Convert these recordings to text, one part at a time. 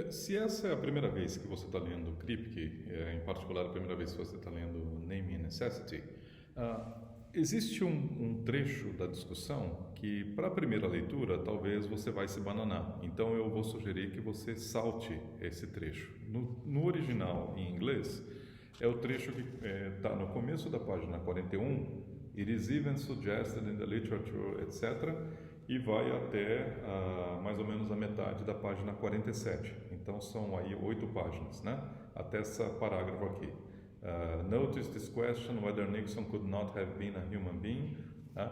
Se essa é a primeira vez que você está lendo Kripke, em particular a primeira vez que você está lendo Name and Necessity, existe um trecho da discussão que, para a primeira leitura, talvez você vai se bananar. Então eu vou sugerir que você salte esse trecho. No original, em inglês, é o trecho que está no começo da página 41, It is even suggested in the literature, etc., e vai até mais ou menos a metade da página 47. Então são aí 8 páginas, né? Até esse parágrafo aqui. Notice this question whether Nixon could not have been a human being. Né?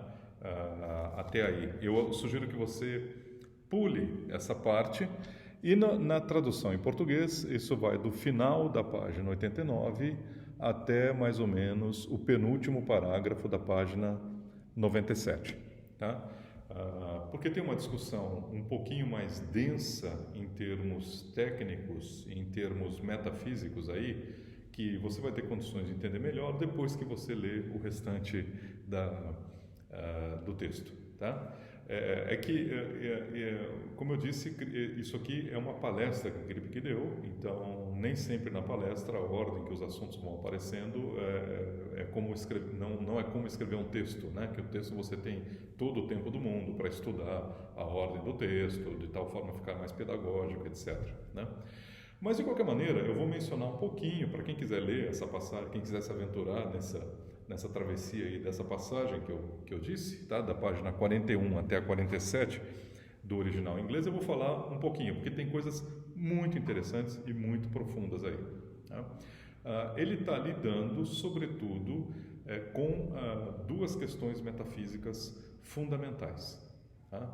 Até aí. Eu sugiro que você pule essa parte e na tradução em português, isso vai do final da página 89 até mais ou menos o penúltimo parágrafo da página 97. Tá? Porque tem uma discussão um pouquinho mais densa em termos técnicos, em termos metafísicos aí, que você vai ter condições de entender melhor depois que você lê o restante do texto. Tá? Como eu disse, isso aqui é uma palestra que o Kripke deu, então nem sempre na palestra a ordem que os assuntos vão aparecendo é como escrever, não é como escrever um texto, né? Que o texto você tem todo o tempo do mundo para estudar a ordem do texto, de tal forma ficar mais pedagógico, etc. Né? Mas de qualquer maneira, eu vou mencionar um pouquinho para quem quiser ler essa passagem, quem quiser se aventurar nessa travessia aí dessa passagem que eu disse, tá? Da página 41 até a 47 do original em inglês, eu vou falar um pouquinho, porque tem coisas muito interessantes e muito profundas aí. Tá? Ele está lidando, sobretudo, com duas questões metafísicas fundamentais. Tá?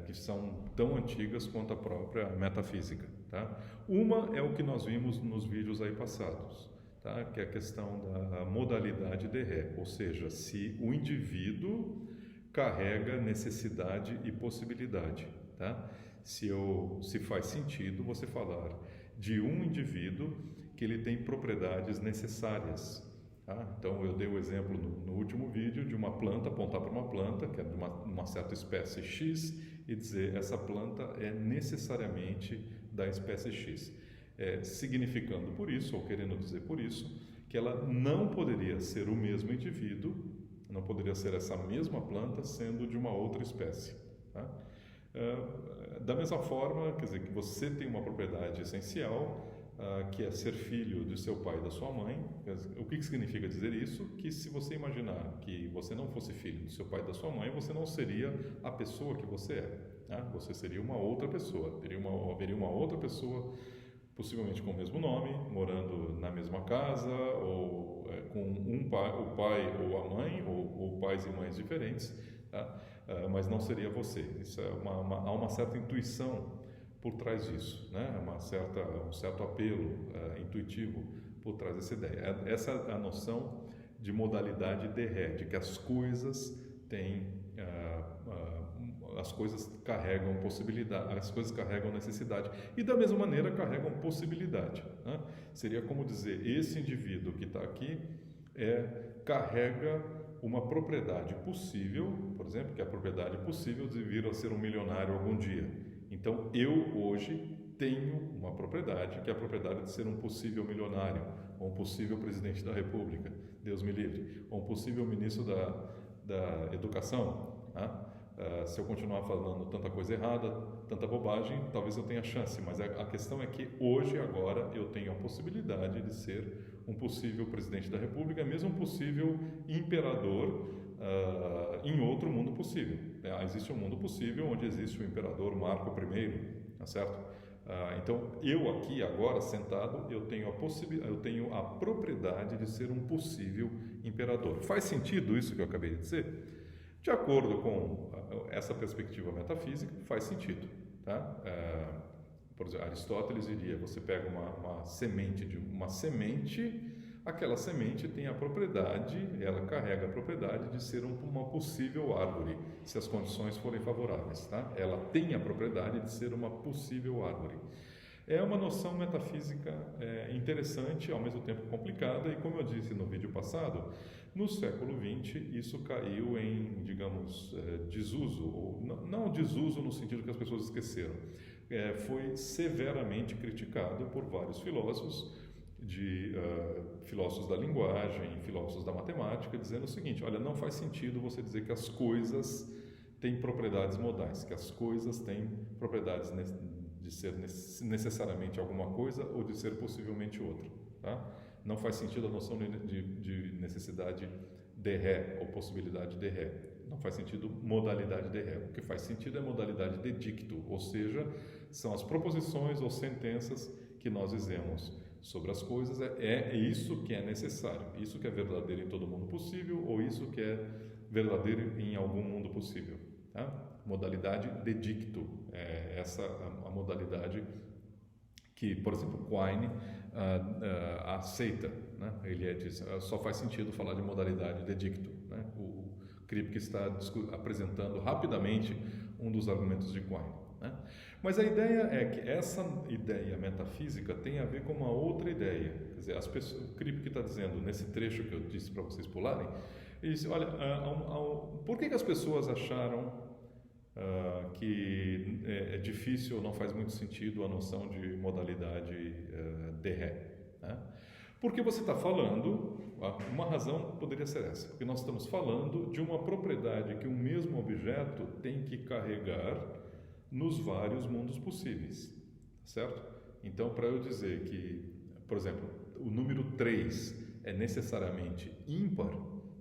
Que são tão antigas quanto a própria metafísica. Tá? Uma é o que nós vimos nos vídeos aí passados, tá? Que é a questão da modalidade de ré, ou seja, se o indivíduo carrega necessidade e possibilidade. Tá? Se faz sentido você falar de um indivíduo que ele tem propriedades necessárias. Então, eu dei o exemplo no último vídeo de uma planta, apontar para uma planta, que é de uma certa espécie X, e dizer essa planta é necessariamente da espécie X. Significando por isso, ou querendo dizer por isso, que ela não poderia ser o mesmo indivíduo, não poderia ser essa mesma planta sendo de uma outra espécie. Tá? Da mesma forma, quer dizer, que você tem uma propriedade essencial, que é ser filho do seu pai e da sua mãe. O que significa dizer isso? Que se você imaginar que você não fosse filho do seu pai e da sua mãe, você não seria a pessoa que você é. Né? Você seria uma outra pessoa. Haveria uma outra pessoa, possivelmente com o mesmo nome, morando na mesma casa, ou com o pai ou a mãe, ou pais e mães diferentes, tá? Mas não seria você. Isso há uma certa intuição por trás disso, né? Um certo apelo intuitivo por trás dessa ideia. Essa é a noção de modalidade de ré, de que as coisas têm, as coisas carregam possibilidade, as coisas carregam necessidade e da mesma maneira carregam possibilidade. Né? Seria como dizer, esse indivíduo que está aqui carrega uma propriedade possível, por exemplo, que é a propriedade possível de vir a ser um milionário algum dia. Então, eu hoje tenho uma propriedade, que é a propriedade de ser um possível milionário, ou um possível presidente da República, Deus me livre, ou um possível ministro da Educação. Se eu continuar falando tanta coisa errada, tanta bobagem, talvez eu tenha chance, mas a questão é que hoje, agora, eu tenho a possibilidade de ser um possível presidente da República, mesmo um possível imperador em outro mundo possível. Existe um mundo possível onde existe o imperador Marco I, tá certo? Então, eu aqui agora sentado, eu tenho a propriedade de ser um possíexemplo imperador. Faz sentido isso que eu acabei de dizer? De acordo com essa perspectiva metafísica, faz sentido. Tá? Por exemplo, Aristóteles diria: você pega uma semente, aquela semente tem a propriedade, ela carrega a propriedade de ser uma possível árvore, se as condições forem favoráveis. Tá? Ela tem a propriedade de ser uma possível árvore. É uma noção metafísica interessante, ao mesmo tempo complicada, e como eu disse no vídeo passado, no século XX isso caiu em, digamos, desuso, ou não desuso no sentido que as pessoas esqueceram, foi severamente criticado por vários filósofos, filósofos da linguagem, filósofos da matemática, dizendo o seguinte: olha, não faz sentido você dizer que as coisas têm propriedades modais, que as coisas têm propriedades de ser necessariamente alguma coisa ou de ser possivelmente outra, tá? Não faz sentido a noção de necessidade de ré ou possibilidade de ré. Não faz sentido modalidade de ré. O que faz sentido é modalidade de dicto, ou seja, são as proposições ou sentenças que nós dizemos sobre as coisas. É isso que é necessário, isso que é verdadeiro em todo mundo possível, ou isso que é verdadeiro em algum mundo possível, tá? Modalidade de dicto, essa a modalidade que, por exemplo, Quine aceita, né? Ele diz, só faz sentido falar de modalidade de dicto, né? O Kripke está apresentando rapidamente um dos argumentos de Quine, né? Mas a ideia é que essa ideia metafísica tem a ver com uma outra ideia. Quer dizer, o Kripke está dizendo, nesse trecho que eu disse para vocês pularem, ele disse, olha, por que as pessoas acharam que é difícil ou não faz muito sentido a noção de modalidade de ré, né? Porque você está falando, uma razão poderia ser essa, porque nós estamos falando de uma propriedade que o mesmo objeto tem que carregar nos vários mundos possíveis, certo? Então, para eu dizer que, por exemplo, o número 3 é necessariamente ímpar,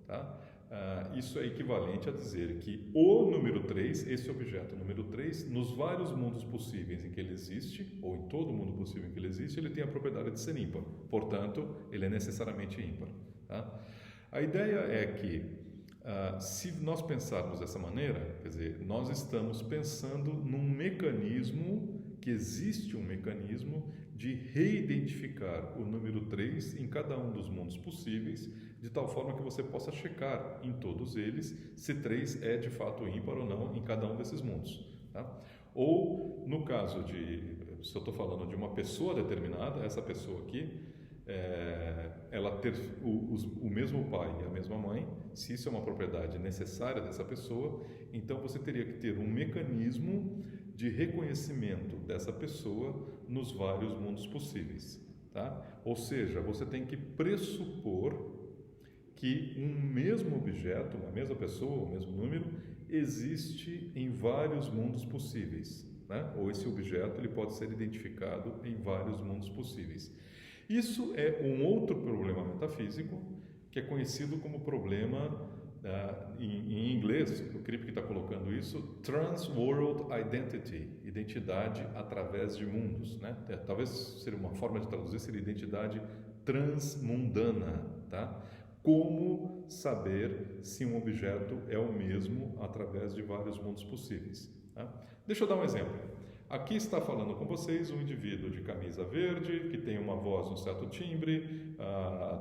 tá? Isso é equivalente a dizer que o número 3, esse objeto número 3, nos vários mundos possíveis em que ele existe, ou em todo mundo possível em que ele existe, ele tem a propriedade de ser ímpar. Portanto, ele é necessariamente ímpar, tá? A ideia é que, se nós pensarmos dessa maneira, quer dizer, nós estamos pensando num mecanismo, que existe um mecanismo de reidentificar o número 3 em cada um dos mundos possíveis, de tal forma que você possa checar em todos eles se 3 é de fato ímpar ou não em cada um desses mundos, tá? Ou, no caso se eu estou falando de uma pessoa determinada, essa pessoa aqui, ela ter o mesmo pai e a mesma mãe, se isso é uma propriedade necessária dessa pessoa, então você teria que ter um mecanismo de reconhecimento dessa pessoa nos vários mundos possíveis, tá? Ou seja, você tem que pressupor que um mesmo objeto, uma mesma pessoa, o mesmo número, existe em vários mundos possíveis, né? Ou esse objeto ele pode ser identificado em vários mundos possíveis. Isso é um outro problema metafísico que é conhecido como problema, em inglês, o Kripke está colocando isso, Transworld Identity, identidade através de mundos, né? Talvez seria uma forma de traduzir, seria identidade transmundana, tá? Como saber se um objeto é o mesmo através de vários mundos possíveis, tá? Deixa eu dar um exemplo. Aqui está falando com vocês um indivíduo de camisa verde, que tem uma voz, um certo timbre,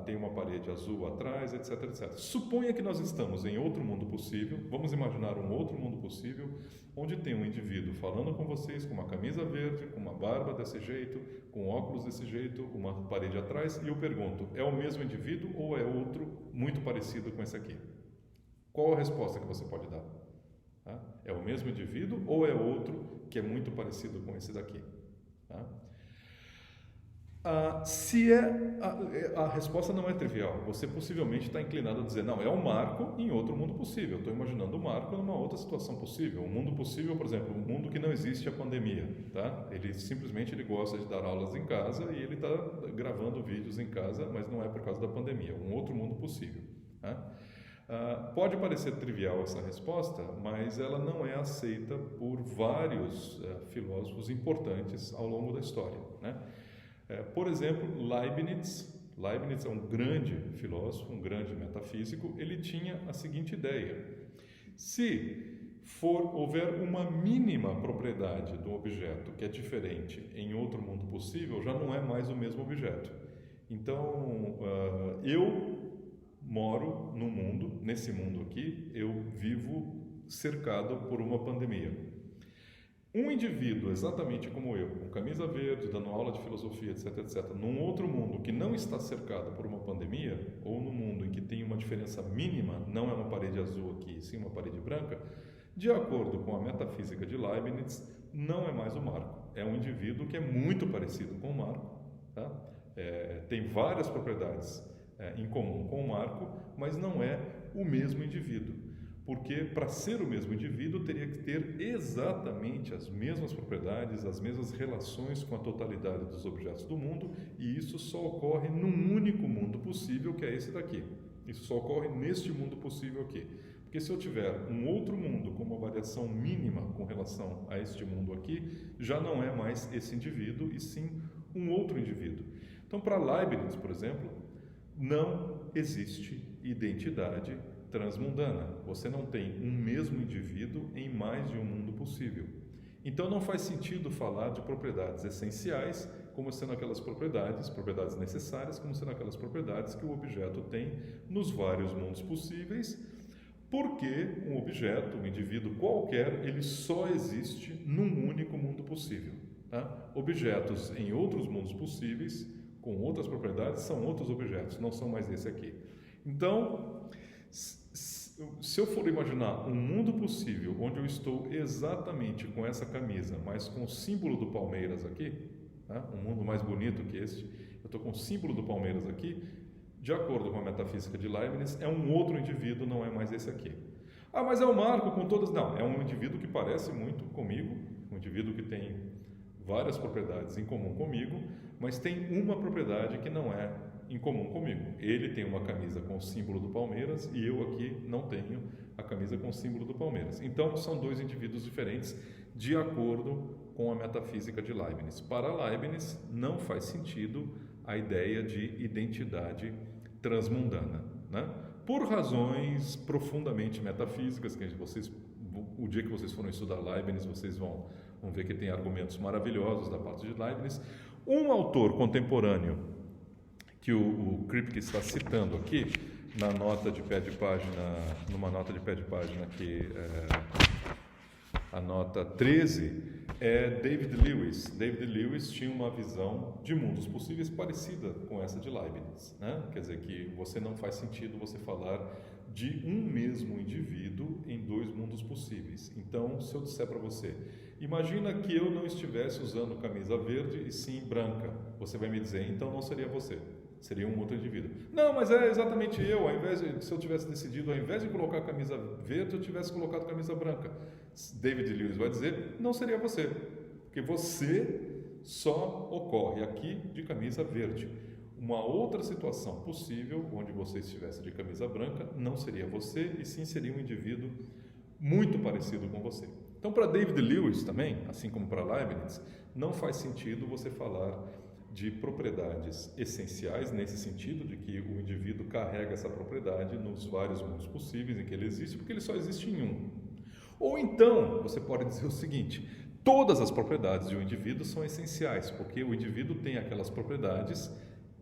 tem uma parede azul atrás, etc, etc. Suponha que nós estamos em outro mundo possível, vamos imaginar um outro mundo possível, onde tem um indivíduo falando com vocês com uma camisa verde, com uma barba desse jeito, com óculos desse jeito, uma parede atrás, e eu pergunto, é o mesmo indivíduo ou é outro muito parecido com esse aqui? Qual a resposta que você pode dar? É o mesmo indivíduo ou é outro que é muito parecido com esse daqui? Tá? A resposta não é trivial. Você possivelmente está inclinado a dizer, não, é um Marco em outro mundo possível. Estou imaginando o Marco numa outra situação possível. Um mundo possível, por exemplo, um mundo que não existe a pandemia. Tá? Ele simplesmente gosta de dar aulas em casa e ele está gravando vídeos em casa, mas não é por causa da pandemia. Um outro mundo possível. Tá? Pode parecer trivial essa resposta, mas ela não é aceita por vários filósofos importantes ao longo da história, né? Por exemplo, Leibniz é um grande filósofo, um grande metafísico. Ele tinha a seguinte ideia: se houver uma mínima propriedade do objeto que é diferente em outro mundo possível, já não é mais o mesmo objeto. Então, eu moro no mundo, nesse mundo aqui, eu vivo cercado por uma pandemia. Um indivíduo exatamente como eu, com camisa verde, dando aula de filosofia, etc, etc, num outro mundo que não está cercado por uma pandemia, ou num mundo em que tem uma diferença mínima, não é uma parede azul aqui, sim uma parede branca, de acordo com a metafísica de Leibniz, não é mais o Marco. É um indivíduo que é muito parecido com o Marco, tá? Tem várias propriedades em comum com o Marco, mas não é o mesmo indivíduo. Porque para ser o mesmo indivíduo teria que ter exatamente as mesmas propriedades, as mesmas relações com a totalidade dos objetos do mundo, e isso só ocorre num único mundo possível, que é esse daqui. Isso só ocorre neste mundo possível aqui. Porque se eu tiver um outro mundo com uma variação mínima com relação a este mundo aqui, já não é mais esse indivíduo, e sim um outro indivíduo. Então, para Leibniz, por exemplo, não existe identidade transmundana. Você não tem um mesmo indivíduo em mais de um mundo possível. Então não faz sentido falar de propriedades essenciais como sendo aquelas propriedades necessárias, como sendo aquelas propriedades que o objeto tem nos vários mundos possíveis, porque um objeto, um indivíduo qualquer, ele só existe num único mundo possível. Tá? Objetos em outros mundos possíveis, com outras propriedades, são outros objetos, não são mais esse aqui. Então, se eu for imaginar um mundo possível onde eu estou exatamente com essa camisa, mas com o símbolo do Palmeiras aqui, tá? Um mundo mais bonito que este, eu estou com o símbolo do Palmeiras aqui, de acordo com a metafísica de Leibniz, é um outro indivíduo, não é mais esse aqui. Ah, mas é o Marco com todas... Não, é um indivíduo que parece muito comigo, um indivíduo que tem várias propriedades em comum comigo, mas tem uma propriedade que não é em comum comigo. Ele tem uma camisa com o símbolo do Palmeiras e eu aqui não tenho a camisa com o símbolo do Palmeiras. Então, são dois indivíduos diferentes de acordo com a metafísica de Leibniz. Para Leibniz, não faz sentido a ideia de identidade transmundana, né? Por razões profundamente metafísicas, que o dia que vocês forem estudar Leibniz, vocês vão ver que tem argumentos maravilhosos da parte de Leibniz. Um autor contemporâneo que o Kripke está citando aqui, na nota de pé de página, numa nota de pé de página que a nota 13, é David Lewis. David Lewis tinha uma visão de mundos possíveis parecida com essa de Leibniz, né? Quer dizer que não faz sentido você falar de um mesmo indivíduo em dois mundos possíveis. Então, se eu disser para você, imagina que eu não estivesse usando camisa verde e sim branca, você vai me dizer, então não seria você. Seria um outro indivíduo. Não, mas é exatamente eu. Se eu tivesse decidido, ao invés de colocar a camisa verde, eu tivesse colocado a camisa branca. David Lewis vai dizer, não seria você. Porque você só ocorre aqui de camisa verde. Uma outra situação possível, onde você estivesse de camisa branca, não seria você, e sim seria um indivíduo muito parecido com você. Então, para David Lewis também, assim como para Leibniz, não faz sentido você falar de propriedades essenciais, nesse sentido de que o indivíduo carrega essa propriedade nos vários mundos possíveis em que ele existe, porque ele só existe em um. Ou então, você pode dizer o seguinte, todas as propriedades de um indivíduo são essenciais, porque o indivíduo tem aquelas propriedades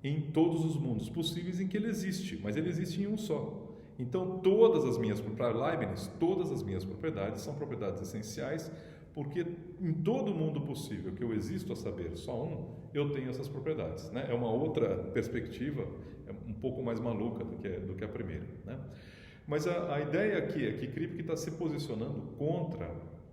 em todos os mundos possíveis em que ele existe, mas ele existe em um só. Então, para Leibniz, todas as minhas propriedades são propriedades essenciais, porque em todo mundo possível que eu existo, a saber, só um, eu tenho essas propriedades, né? É uma outra perspectiva, é um pouco mais maluca do que a primeira, né? Mas a ideia aqui é que Kripke está se posicionando contra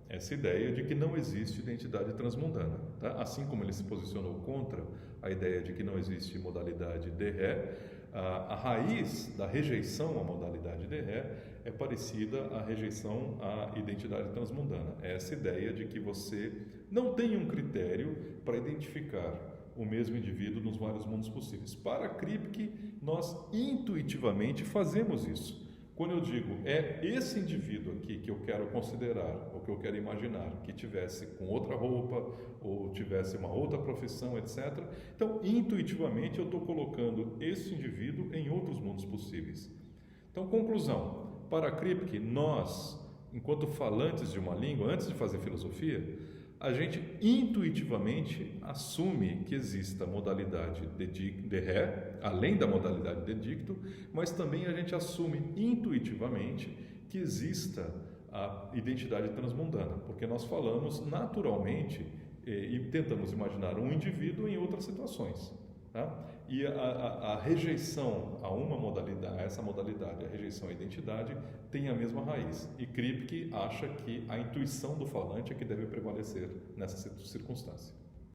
essa ideia de que não existe identidade transmundana, tá? Assim como ele se posicionou contra a ideia de que não existe modalidade de Ré, a raiz da rejeição à modalidade de Ré é parecida à rejeição à identidade transmundana. É essa ideia de que você não tem um critério para identificar o mesmo indivíduo nos vários mundos possíveis. Para Kripke, nós intuitivamente fazemos isso. Quando eu digo, é esse indivíduo aqui que eu quero considerar, ou que eu quero imaginar, que tivesse com outra roupa, ou tivesse uma outra profissão, etc. Então, intuitivamente, eu estou colocando esse indivíduo em outros mundos possíveis. Então, conclusão. Para Kripke, nós, enquanto falantes de uma língua, antes de fazer filosofia, a gente intuitivamente assume que exista a modalidade de Ré, além da modalidade de dicto, mas também a gente assume intuitivamente que exista a identidade transmundana, porque nós falamos naturalmente e tentamos imaginar um indivíduo em outras situações. Tá? E a rejeição a uma modalidade, a essa modalidade, a rejeição à identidade, tem a mesma raiz. E Kripke acha que a intuição do falante é que deve prevalecer nessa circunstância.